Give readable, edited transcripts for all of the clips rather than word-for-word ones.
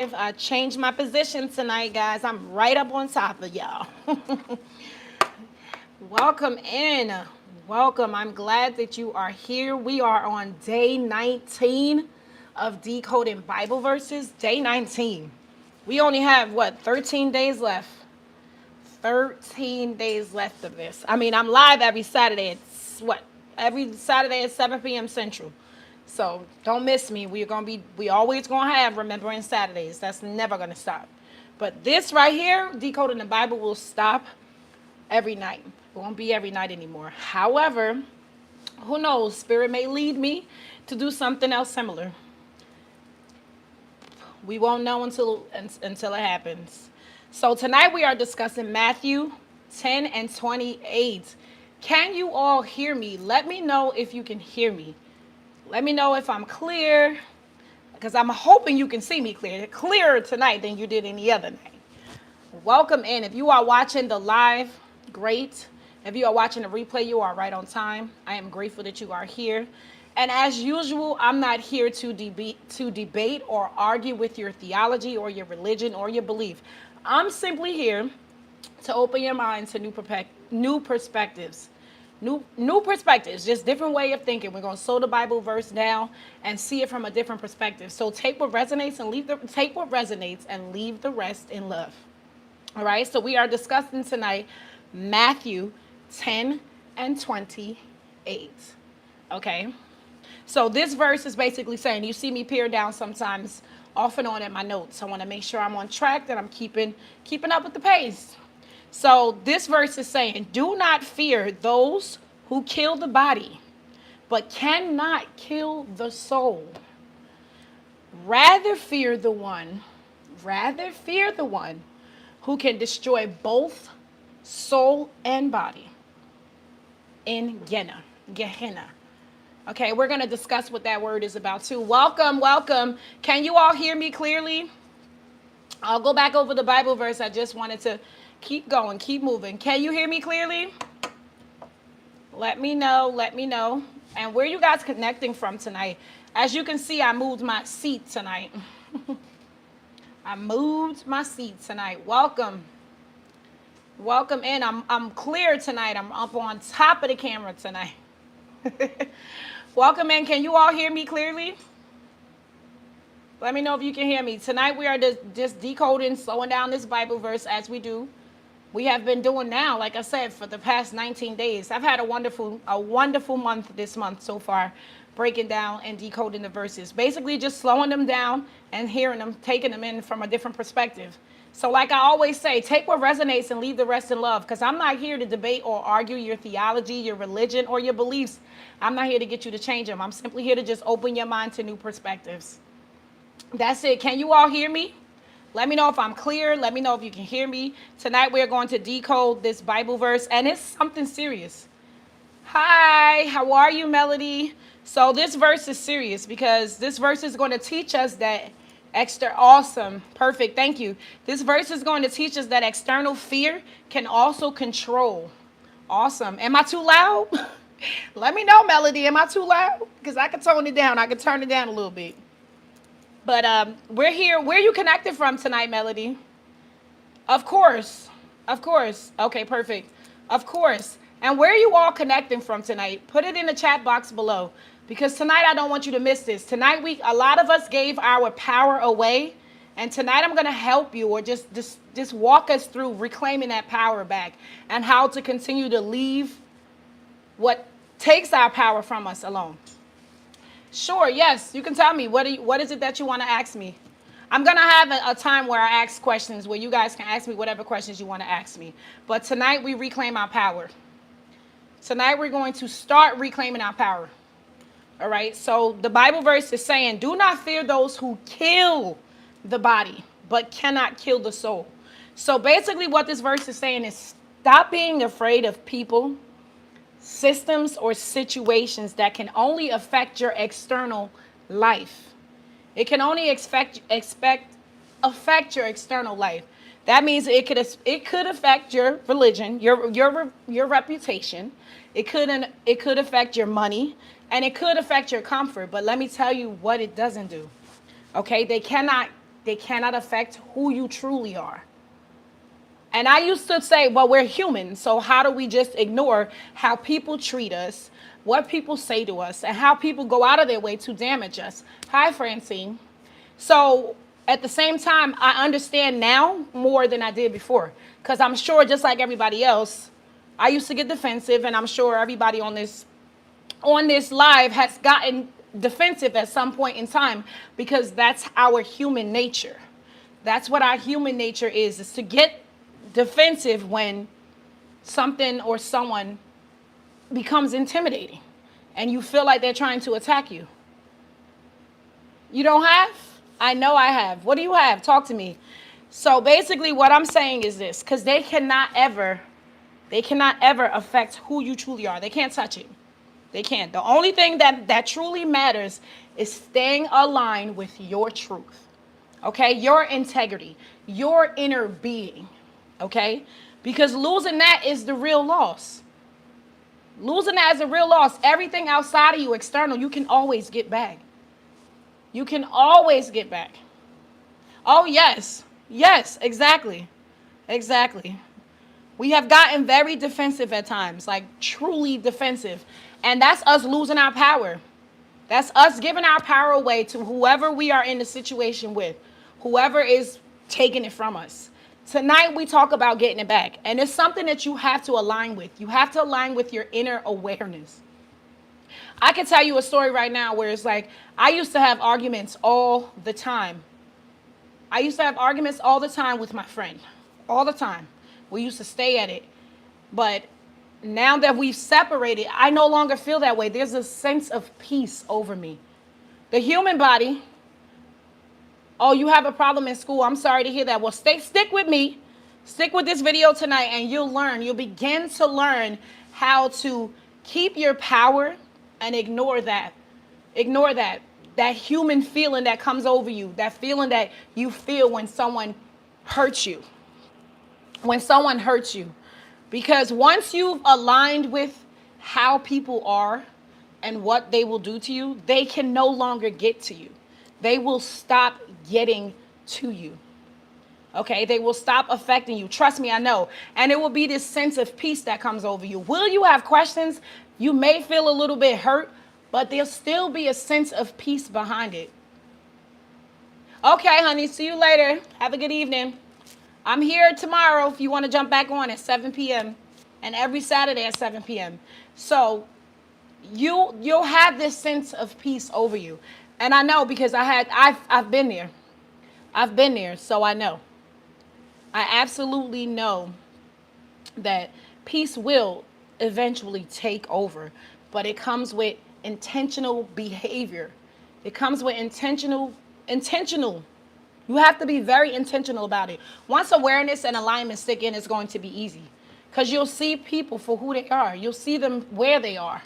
I changed my position tonight, guys. I'm right up on top of y'all. Welcome in. Welcome. I'm glad that you are here. We are on day 19 of decoding Bible verses. Day 19. We only have, 13 days left. 13 days left of this. I mean, I'm live every Saturday. Every Saturday at 7 p.m. Central. So don't miss me. We always gonna have Remembering Saturdays. That's never gonna stop. But this right here, decoding the Bible, will stop every night. It won't be every night anymore. However, who knows? Spirit may lead me to do something else similar. We won't know until it happens. So tonight we are discussing Matthew 10 and 28. Can you all hear me? Let me know if you can hear me. Let me know if I'm clear, because I'm hoping you can see me clearer tonight than you did any other night. Welcome in. If you are watching the live, great. If you are watching the replay, you are right on time. I am grateful that you are here. And as usual, I'm not here to debate or argue with your theology or your religion or your belief. I'm simply here to open your mind to new perspectives. New perspectives, just different way of thinking. We're going to slow the Bible verse down and see it from a different perspective. So take what resonates and leave the rest in love. All right? So we are discussing tonight Matthew 10 and 28. Okay? So this verse is basically saying, you see me peer down sometimes off and on at my notes. I want to make sure I'm on track, that I'm keeping up with the pace. So this verse is saying, do not fear those who kill the body, but cannot kill the soul. Rather fear the one who can destroy both soul and body in Gehenna. Okay, we're going to discuss what that word is about too. Welcome. Can you all hear me clearly? I'll go back over the Bible verse. I just wanted to keep going, keep moving. Can you hear me clearly? Let me know. And where you guys connecting from tonight? As you can see, I moved my seat tonight. Welcome in. I'm clear tonight. I'm up on top of the camera tonight. Welcome in. Can you all hear me clearly? Let me know if you can hear me. Tonight we are just decoding, slowing down this Bible verse as we do. We have been doing now, like I said, for the past 19 days. I've had a wonderful month this month so far, breaking down and decoding the verses. Basically just slowing them down and hearing them, taking them in from a different perspective. So like I always say, take what resonates and leave the rest in love, because I'm not here to debate or argue your theology, your religion, or your beliefs. I'm not here to get you to change them. I'm simply here to just open your mind to new perspectives. That's it. Can you all hear me? Let me know if I'm clear. Let me know if you can hear me. Tonight we're going to decode this Bible verse, and it's something serious. Hi, how are you, Melody? So this verse is serious because this verse is going to teach us that awesome, perfect, thank you. This verse is going to teach us that external fear can also control. Awesome. Am I too loud? Let me know, Melody. Am I too loud? Because I can tone it down. I can turn it down a little bit. But we're here. Where are you connected from tonight, Melody? Of course. Okay, perfect. Of course. And where are you all connecting from tonight? Put it in the chat box below. Because tonight I don't want you to miss this. Tonight a lot of us gave our power away. And tonight I'm going to help you, or just walk us through reclaiming that power back and how to continue to leave what takes our power from us alone. Sure, yes, you can tell me. What is it that you want to ask me? I'm going to have a time where I ask questions where you guys can ask me whatever questions you want to ask me. But tonight we reclaim our power. Tonight we're going to start reclaiming our power. All right, so the Bible verse is saying, do not fear those who kill the body, but cannot kill the soul. So basically what this verse is saying is stop being afraid of people, systems, or situations that can only affect your external life. It can only affect your external life. That means it could affect your religion, your reputation. It could affect your money, and it could affect your comfort. But let me tell you what it doesn't do. Okay, they cannot They cannot affect who you truly are. And I used to say, well, we're human, so how do we just ignore how people treat us, what people say to us, and how people go out of their way to damage us? Hi, Francine. So at the same time, I understand now more than I did before, because I'm sure just like everybody else, I used to get defensive, and I'm sure everybody on this live has gotten defensive at some point in time, because that's our human nature. That's what our human nature is to get defensive when something or someone becomes intimidating and you feel like they're trying to attack you. You don't have? I know I have. What do you have? Talk to me. So basically what I'm saying is this, because they cannot ever affect who you truly are. They can't touch it. They can't. The only thing that truly matters is staying aligned with your truth. Okay? Your integrity, your inner being. Okay? Because losing that is the real loss. Losing that is a real loss. Everything outside of you, external, you can always get back. You can always get back. Oh, yes. Yes, exactly. Exactly. We have gotten very defensive at times, like truly defensive. And that's us losing our power. That's us giving our power away to whoever we are in the situation with, whoever is taking it from us. Tonight, we talk about getting it back. And it's something that you have to align with. You have to align with your inner awareness. I can tell you a story right now where it's like, I used to have arguments all the time. I used to have arguments all the time with my friend. All the time. We used to stay at it. But now that we've separated, I no longer feel that way. There's a sense of peace over me. The human body... Oh, you have a problem in school. I'm sorry to hear that. Well, stick with me. Stick with this video tonight and you'll learn. You'll begin to learn how to keep your power and ignore that. Ignore that. That human feeling that comes over you. That feeling that you feel when someone hurts you. When someone hurts you. Because once you've aligned with how people are and what they will do to you, they can no longer get to you. They will stop getting to you. Okay? They will stop affecting you. Trust me, I know. And it will be this sense of peace that comes over you. Will you have questions? You may feel a little bit hurt, but there'll still be a sense of peace behind it. Okay, honey. See you later. Have a good evening. I'm here tomorrow if you want to jump back on at 7 p.m. and every Saturday at 7 p.m. So you'll have this sense of peace over you. And I know because I've been there. I've been there, so I know. I absolutely know that peace will eventually take over, but it comes with intentional behavior. It comes with intentional. You have to be very intentional about it. Once awareness and alignment stick in, it's going to be easy because you'll see people for who they are. You'll see them where they are.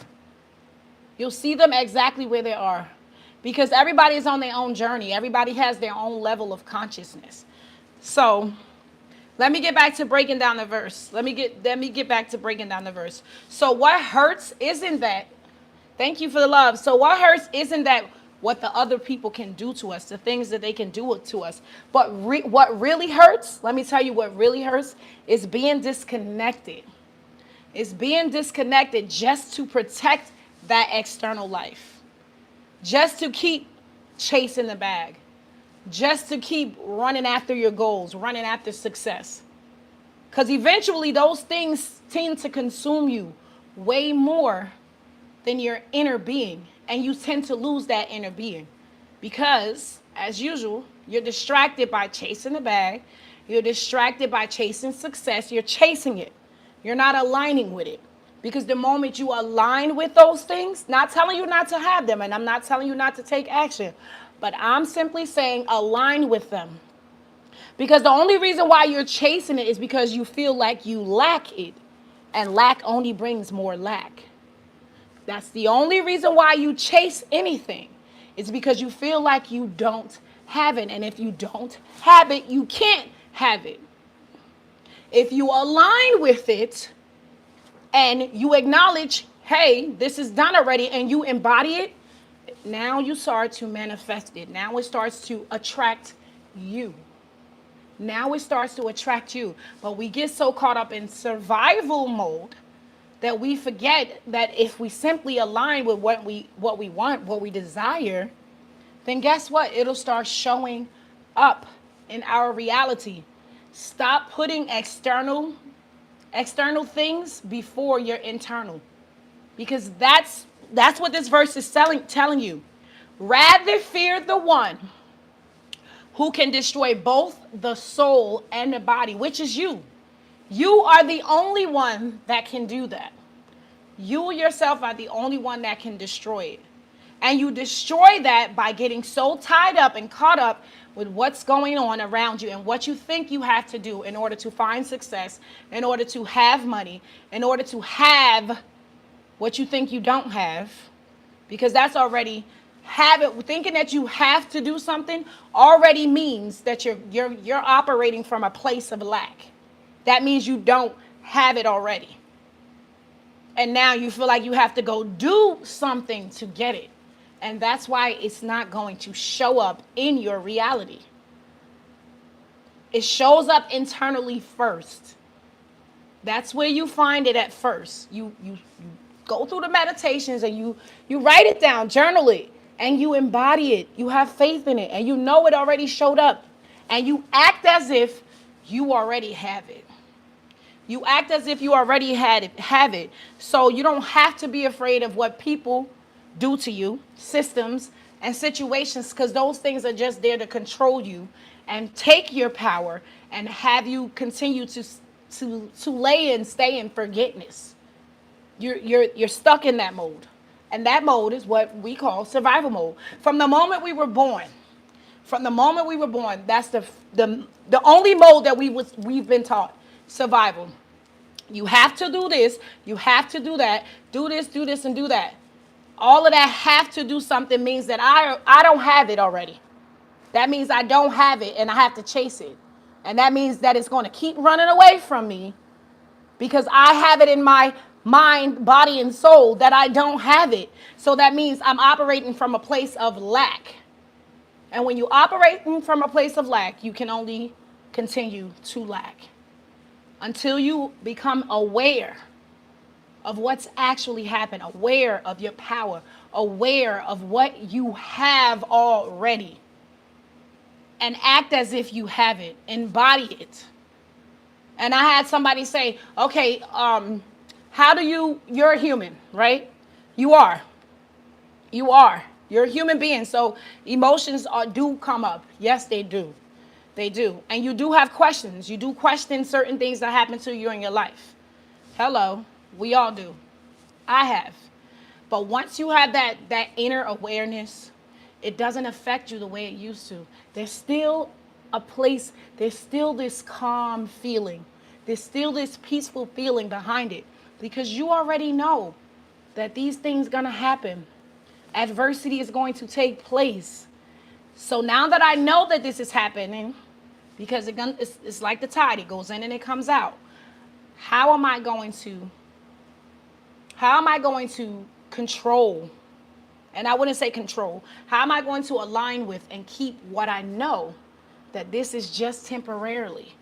You'll see them exactly where they are. Because everybody is on their own journey. Everybody has their own level of consciousness. So let me get back to breaking down the verse. Let me get back to breaking down the verse. So what hurts isn't that. Thank you for the love. So what hurts isn't that what the other people can do to us, the things that they can do to us. But what really hurts, let me tell you what really hurts, is being disconnected. It's being disconnected just to protect that external life. Just to keep chasing the bag. Just to keep running after your goals, running after success. Because eventually those things tend to consume you way more than your inner being. And you tend to lose that inner being. Because, as usual, you're distracted by chasing the bag. You're distracted by chasing success. You're chasing it. You're not aligning with it. Because the moment you align with those things, not telling you not to have them, and I'm not telling you not to take action, but I'm simply saying align with them. Because the only reason why you're chasing it is because you feel like you lack it, and lack only brings more lack. That's the only reason why you chase anything. It's because you feel like you don't have it, and if you don't have it, you can't have it. If you align with it, and you acknowledge, hey, this is done already, and you embody it, now you start to manifest it. Now it starts to attract you. Now it starts to attract you. But we get so caught up in survival mode that we forget that if we simply align with what we want, what we desire, then guess what? It'll start showing up in our reality. Stop putting external things before your internal. Because that's what this verse is telling you. Rather fear the one who can destroy both the soul and the body, which is you. You are the only one that can do that. You yourself are the only one that can destroy it. And you destroy that by getting so tied up and caught up with what's going on around you and what you think you have to do in order to find success, in order to have money, in order to have what you think you don't have. Because that's already thinking that you have to do something already means that you're operating from a place of lack. That means you don't have it already. And now you feel like you have to go do something to get it. And that's why it's not going to show up in your reality. It shows up internally first. That's where you find it at first. You go through the meditations and you write it down, journal it, and you embody it. You have faith in it, and you know it already showed up. And you act as if you already have it. You act as if you already have it. So you don't have to be afraid of what people do to you, systems and situations, because those things are just there to control you and take your power and have you continue to lay and stay in forgetfulness. You're stuck in that mode. And that mode is what we call survival mode. From the moment we were born, that's the only mode that we've been taught. Survival. You have to do this, you have to do that, do this, and do that. All of that have to do something means that I don't have it already. That means I don't have it and I have to chase it. And that means that it's going to keep running away from me because I have it in my mind, body, and soul that I don't have it. So that means I'm operating from a place of lack. And when you operate from a place of lack, you can only continue to lack until you become aware of what's actually happened, aware of your power, aware of what you have already, and act as if you have it, embody it. And I had somebody say, okay, you're a human, right? You're a human being. So emotions do come up. Yes, they do. They do. And you do have questions. You do question certain things that happen to you in your life. Hello. We all do. I have. But once you have that inner awareness, it doesn't affect you the way it used to. There's still a place, there's still this calm feeling. There's still this peaceful feeling behind it. Because you already know that these things are going to happen. Adversity is going to take place. So now that I know that this is happening, because it's like the tide, it goes in and it comes out. How am I going to control? And I wouldn't say control. How am I going to align with and keep what I know that this is just temporarily?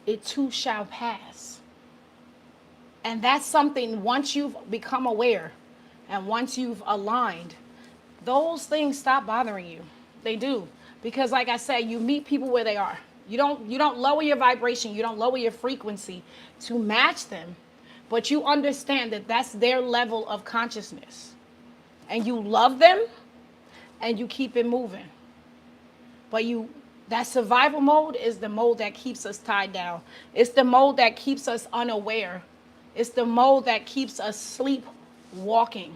It too shall pass. And that's something, once you've become aware and once you've aligned, those things stop bothering you. They do. Because like I said, you meet people where they are. You don't lower your vibration. You don't lower your frequency to match them. But you understand that that's their level of consciousness. And you love them and you keep it moving. But that survival mode is the mode that keeps us tied down. It's the mode that keeps us unaware. It's the mode that keeps us sleepwalking.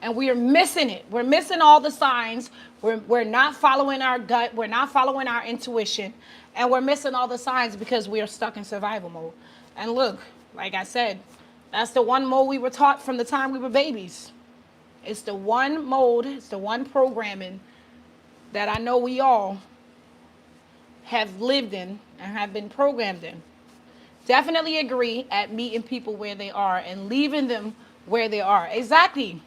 And we are missing it. We're missing all the signs. We're not following our gut. We're not following our intuition. And we're missing all the signs because we are stuck in survival mode. And look, like I said, that's the one mode we were taught from the time we were babies. It's the one mode, it's the one programming that I know we all have lived in and have been programmed in. Definitely agree at meeting people where they are and leaving them where they are. Exactly.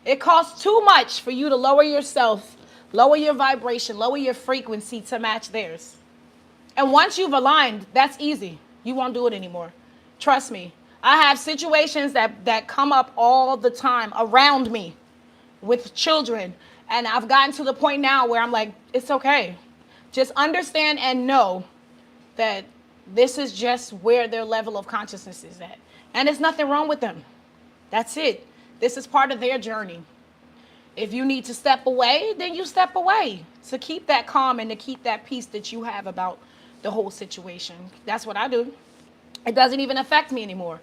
It costs too much for you to lower yourself Lower your vibration, lower your frequency to match theirs. And once you've aligned, that's easy. You won't do it anymore. Trust me. I have situations that come up all the time around me with children. And I've gotten to the point now where I'm like, it's okay. Just understand and know that this is just where their level of consciousness is at. And there's nothing wrong with them. That's it. This is part of their journey. If you need to step away, then you step away to keep that calm and to keep that peace that you have about the whole situation. That's what I do. It doesn't even affect me anymore.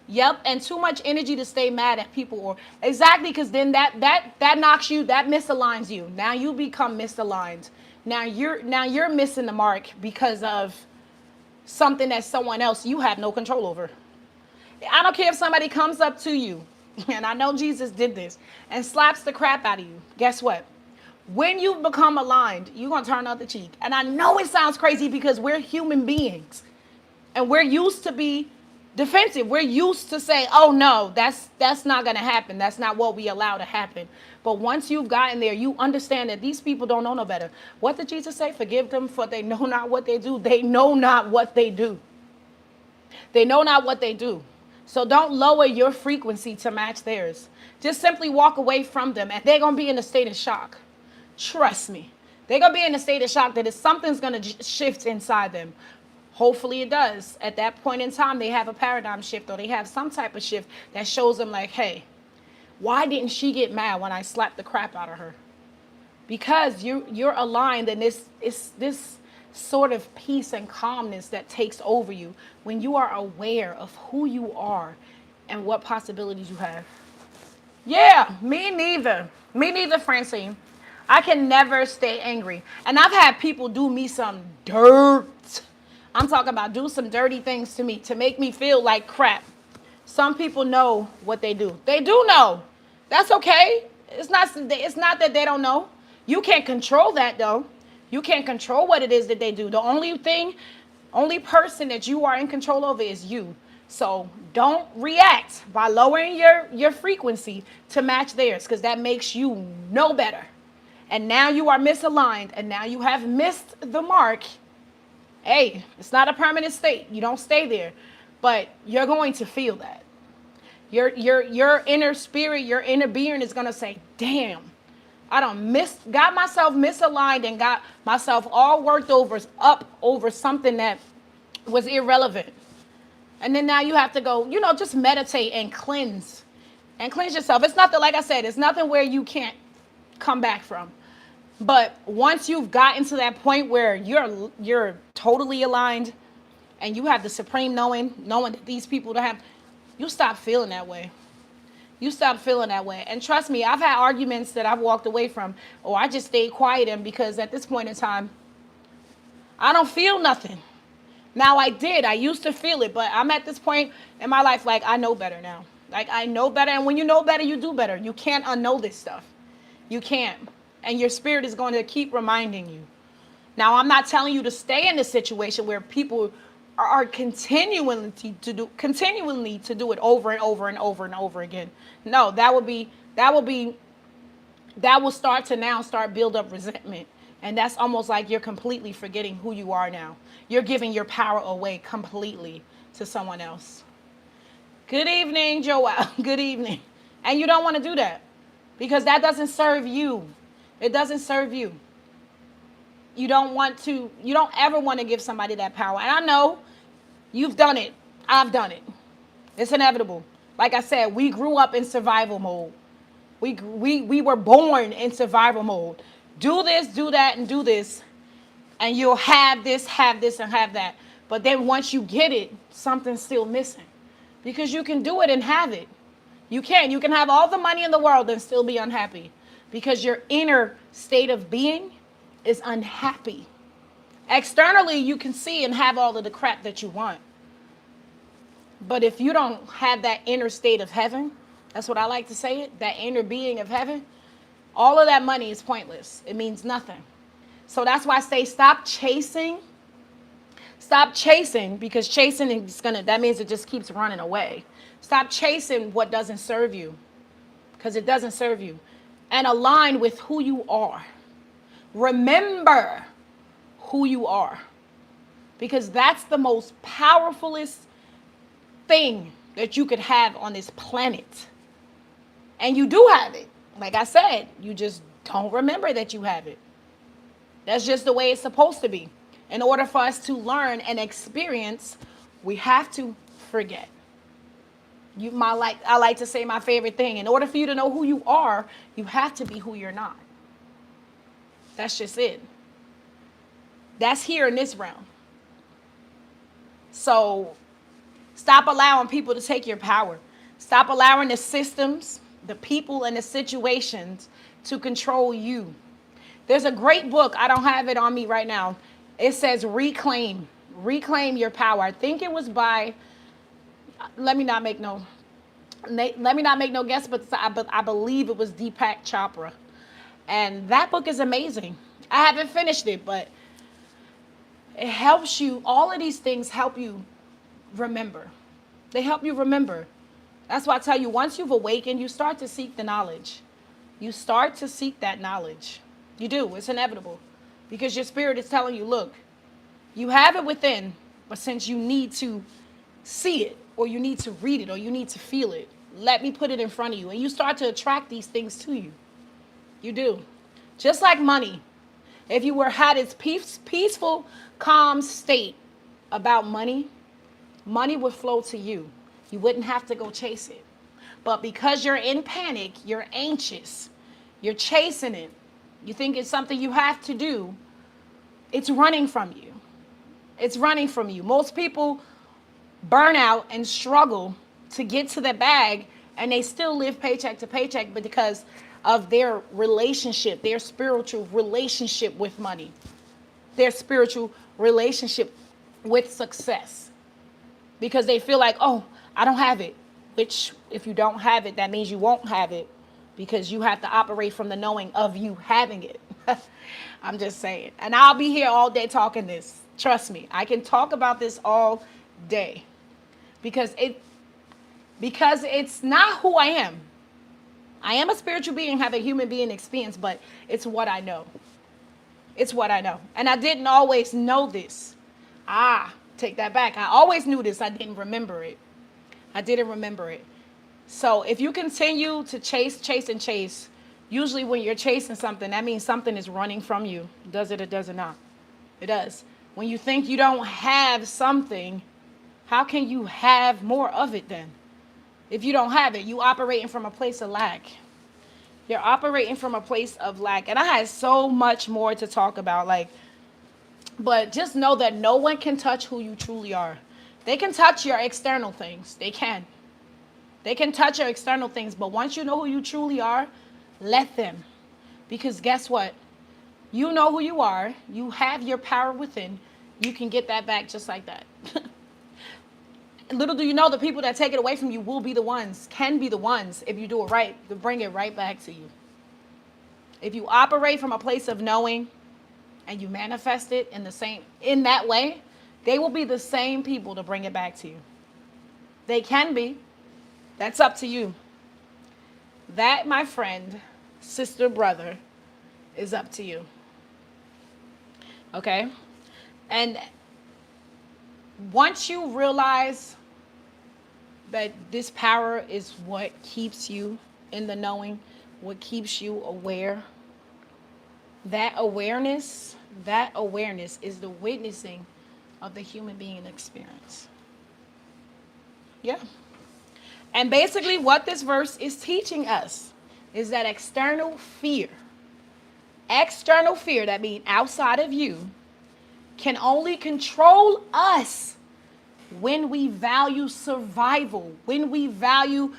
Yep, and too much energy to stay mad at people, or exactly, because then that knocks you, that misaligns you. Now you become misaligned. Now you're missing the mark because of something that someone else you have no control over. I don't care if somebody comes up to you, and I know Jesus did this, and slaps the crap out of you. Guess what? When you become aligned, you're going to turn the other cheek. And I know it sounds crazy because we're human beings, and we're used to be defensive. We're used to say, oh no, that's not going to happen. That's not what we allow to happen. But once you've gotten there, you understand that these people don't know no better. What did Jesus say? Forgive them, for they know not what they do. They know not what they do. They know not what they do. So don't lower your frequency to match theirs. Just simply walk away from them, and they're going to be in a state of shock. Trust me. They're going to be in a state of shock that if something's going to shift inside them. Hopefully it does. At that point in time, they have a paradigm shift, or they have some type of shift that shows them like, hey, why didn't she get mad when I slapped the crap out of her? Because you're aligned, and this sort of peace and calmness that takes over you when you are aware of who you are and what possibilities you have. Yeah, me neither. Me neither, Francine. I can never stay angry. And I've had people do me some dirt. I'm talking about do some dirty things to me to make me feel like crap. Some people know what they do. They do know. That's okay. It's not that they don't know. You can't control that though. You can't control what it is that they do. The only person that you are in control over is you. So don't react by lowering your frequency to match theirs, because that makes you know better. And now you are misaligned, and now you have missed the mark. Hey, it's not a permanent state. You don't stay there, but you're going to feel that. Your inner spirit, your inner being is going to say, damn, I got myself misaligned and got myself all worked over something that was irrelevant. And then now you have to go, just meditate and cleanse yourself. It's nothing, like I said, it's nothing where you can't come back from. But once you've gotten to that point where you're totally aligned and you have the supreme knowing that these people don't have, you stop feeling that way. You stop feeling that way. And trust me, I've had arguments that I've walked away from, or I just stayed quiet in, because at this point in time, I don't feel nothing. Now I used to feel it, but I'm at this point in my life, like I know better now. Like I know better. And when you know better, you do better. You can't unknow this stuff. You can't. And your spirit is going to keep reminding you. Now, I'm not telling you to stay in a situation where people are continually to do it over and over and over and over again. No, that will start build up resentment. And that's almost like you're completely forgetting who you are now. You're giving your power away completely to someone else. Good evening, Joelle. Good evening. And you don't want to do that, because that doesn't serve you. It doesn't serve you. You don't ever want to give somebody that power. And I know you've done it. I've done it. It's inevitable. Like I said, we grew up in survival mode. We were born in survival mode. Do this, do that, and do this. And you'll have this, and have that. But then once you get it, something's still missing. Because you can do it and have it. You can. You can have all the money in the world and still be unhappy. Because your inner state of being is unhappy. Externally, you can see and have all of the crap that you want. But if you don't have that inner state of heaven, that's what I like to say it, that inner being of heaven, all of that money is pointless. It means nothing. So that's why I say stop chasing. Stop chasing, because chasing is that means it just keeps running away. Stop chasing what doesn't serve you, because it doesn't serve you. And align with who you are. Remember who you are. Because that's the most powerfulest thing that you could have on this planet. And you do have it. Like I said, you just don't remember that you have it. That's just the way it's supposed to be. In order for us to learn and experience, we have to forget. I like to say my favorite thing. In order for you to know who you are, you have to be who you're not. That's just it. That's here in this realm. So stop allowing people to take your power. Stop allowing the systems, the people, and the situations to control you. There's a great book. I don't have it on me right now. It says Reclaim Your Power. I think it was by, let me not make no guess, but I believe it was Deepak Chopra. And that book is amazing. I haven't finished it, but it helps you. All of these things help you remember. They help you remember. That's why I tell you, once you've awakened, you start to seek the knowledge. You start to seek that knowledge. You do. It's inevitable. Because your spirit is telling you, look, you have it within, but since you need to see it, or you need to read it, or you need to feel it, let me put it in front of you. And you start to attract these things to you. You do. Just like money. If you had its peaceful, calm state about money, money would flow to you. You wouldn't have to go chase it. But because you're in panic, you're anxious, you're chasing it, you think it's something you have to do, it's running from you. It's running from you. Most people burn out and struggle to get to the bag, and they still live paycheck to paycheck because of their relationship, their spiritual relationship with money, their spiritual relationship with success. Because they feel like, oh, I don't have it. Which, if you don't have it, that means you won't have it, because you have to operate from the knowing of you having it. I'm just saying. And I'll be here all day talking this. Trust me, I can talk about this all day. Because it's not who I am. I am a spiritual being, have a human being experience, but it's what I know. It's what I know. And I didn't always know this. Take that back. I always knew this. I didn't remember it. I didn't remember it. So if you continue to chase, usually when you're chasing something, that means something is running from you. Does it or does it not? It does. When you think you don't have something, how can you have more of it then? If you don't have it, you operating from a place of lack. You're operating from a place of lack. And I had so much more to talk about, but just know that no one can touch who you truly are. They can touch your external things. They can. They can touch your external things, but once you know who you truly are, let them. Because guess what? You know who you are. You have your power within. You can get that back just like that. Little do you know, the people that take it away from you will be the ones, can be the ones, if you do it right, to bring it right back to you. If you operate from a place of knowing and you manifest it in that way, they will be the same people to bring it back to you. They can be. That's up to you. That, my friend, sister, brother, is up to you. Okay? And once you realize that this power is what keeps you in the knowing, what keeps you aware, that awareness is the witnessing of the human being experience. Yeah. And basically what this verse is teaching us is that external fear, that means outside of you, can only control us when we value survival, when we value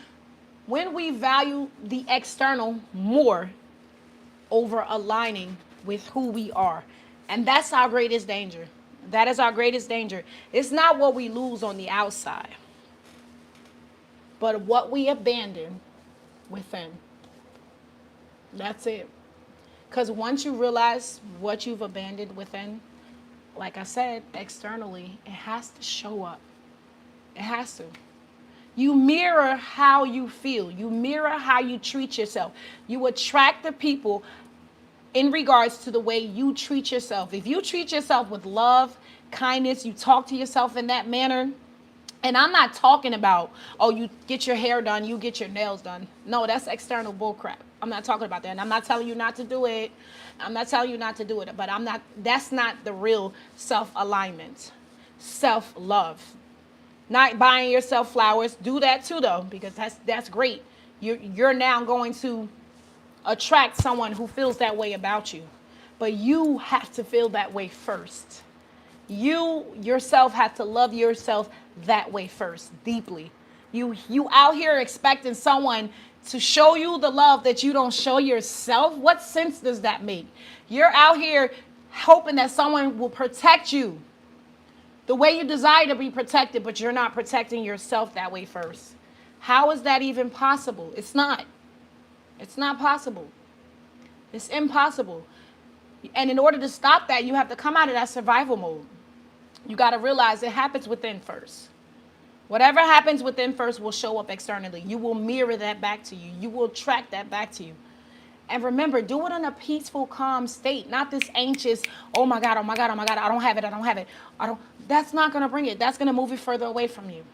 the external more over aligning with who we are. And that's our greatest danger. That is our greatest danger. It's not what we lose on the outside, but what we abandon within. That's it. Because once you realize what you've abandoned within, like I said, externally, it has to show up. It has to. You mirror how you feel. You mirror how you treat yourself. You attract the people in regards to the way you treat yourself. If you treat yourself with love, kindness, you talk to yourself in that manner, and I'm not talking about, oh, you get your hair done, you get your nails done. No, that's external bullcrap. I'm not talking about that. And I'm not telling you not to do it. I'm not telling you not to do it. But that's not the real self-alignment. Self-love. Not buying yourself flowers. Do that too, though, because that's great. You're now going to attract someone who feels that way about you. But you have to feel that way first. You yourself have to love yourself that way first, deeply. You out here expecting someone to show you the love that you don't show yourself. What sense does that make? You're out here hoping that someone will protect you the way you desire to be protected, but you're not protecting yourself that way first. How is that even possible? It's not. It's not possible. It's impossible. And in order to stop that, you have to come out of that survival mode. You got to realize it happens within first. Whatever happens within first will show up externally. You will mirror that back to you. You will track that back to you. And remember, do it in a peaceful, calm state, not this anxious, oh my God, oh my God, oh my God, I don't have it, I don't have it. That's not going to bring it. That's going to move it further away from you.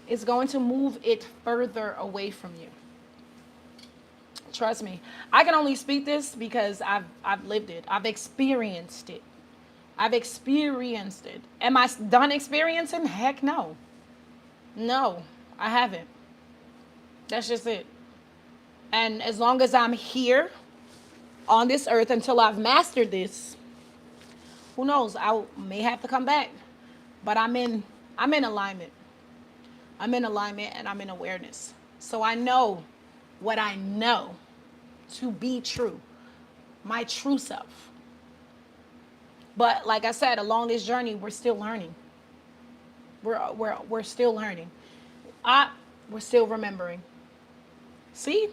It's going to move it further away from you. Trust me. I can only speak this because I've lived it. I've experienced it. I've experienced it. Am I done experiencing? Heck no. No, I haven't. That's just it. And as long as I'm here on this earth until I've mastered this, who knows? I may have to come back. But I'm in alignment. I'm in alignment and I'm in awareness. So I know what I know to be true. My true self. But like I said, along this journey, we're still learning. We're still learning. We're still remembering. See?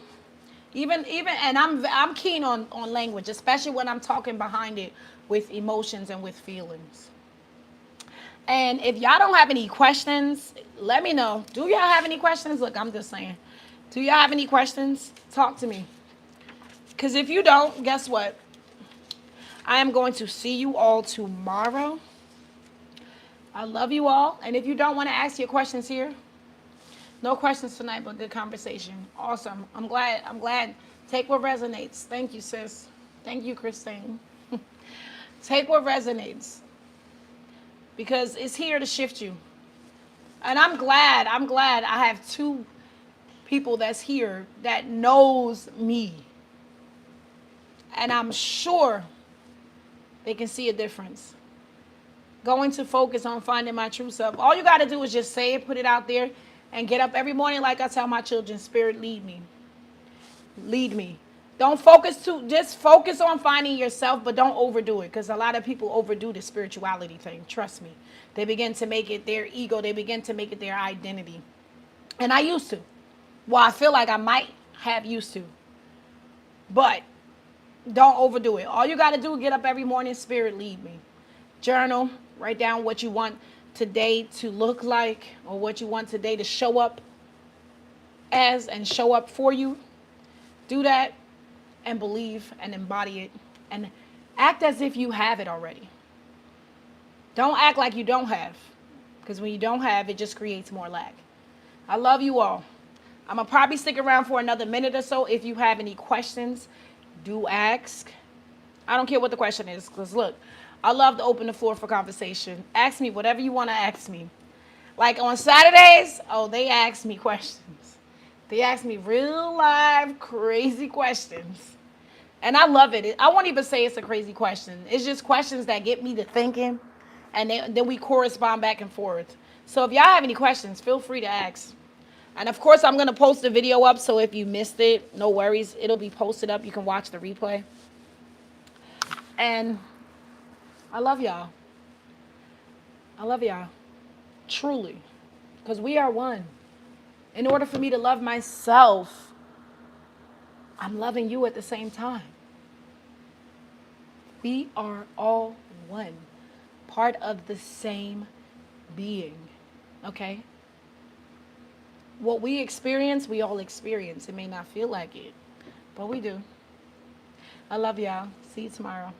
Even and I'm keen on language, especially when I'm talking behind it with emotions and with feelings. And if y'all don't have any questions, let me know. Do y'all have any questions? Look, I'm just saying. Do y'all have any questions? Talk to me. Because if you don't, guess what? I am going to see you all tomorrow. I love you all. And if you don't want to ask your questions here, no questions tonight, but good conversation. Awesome. I'm glad. Take what resonates. Thank you, sis. Thank you, Christine. Take what resonates. Because it's here to shift you. And I'm glad I have two people that's here that knows me. And I'm sure they can see a difference. Going to focus on finding my true self. All you got to do is just say it, put it out there, and get up every morning like I tell my children, Spirit, lead me. Lead me. Just focus on finding yourself, but don't overdo it, because a lot of people overdo the spirituality thing. Trust me. They begin to make it their ego. They begin to make it their identity. And I used to. Well, I feel like I might have used to. But don't overdo it. All you got to do is get up every morning, Spirit, lead me. Journal. Write down what you want today to look like, or what you want today to show up as and show up for you. Do that and believe and embody it and act as if you have it already. Don't act like you don't have, because when you don't have, it just creates more lack. I love you all. I'm going to probably stick around for another minute or so. If you have any questions, do ask. I don't care what the question is, because look, I love to open the floor for conversation. Ask me whatever you want to ask me. Like on Saturdays, they ask me questions. They ask me real live crazy questions. And I love it. I won't even say it's a crazy question. It's just questions that get me to thinking. And then we correspond back and forth. So if y'all have any questions, feel free to ask. And of course, I'm going to post the video up. So if you missed it, no worries. It'll be posted up. You can watch the replay. And I love y'all. I love y'all. Truly. Because we are one. In order for me to love myself, I'm loving you at the same time. We are all one. Part of the same being. Okay? What we experience, we all experience. It may not feel like it, but we do. I love y'all. See you tomorrow.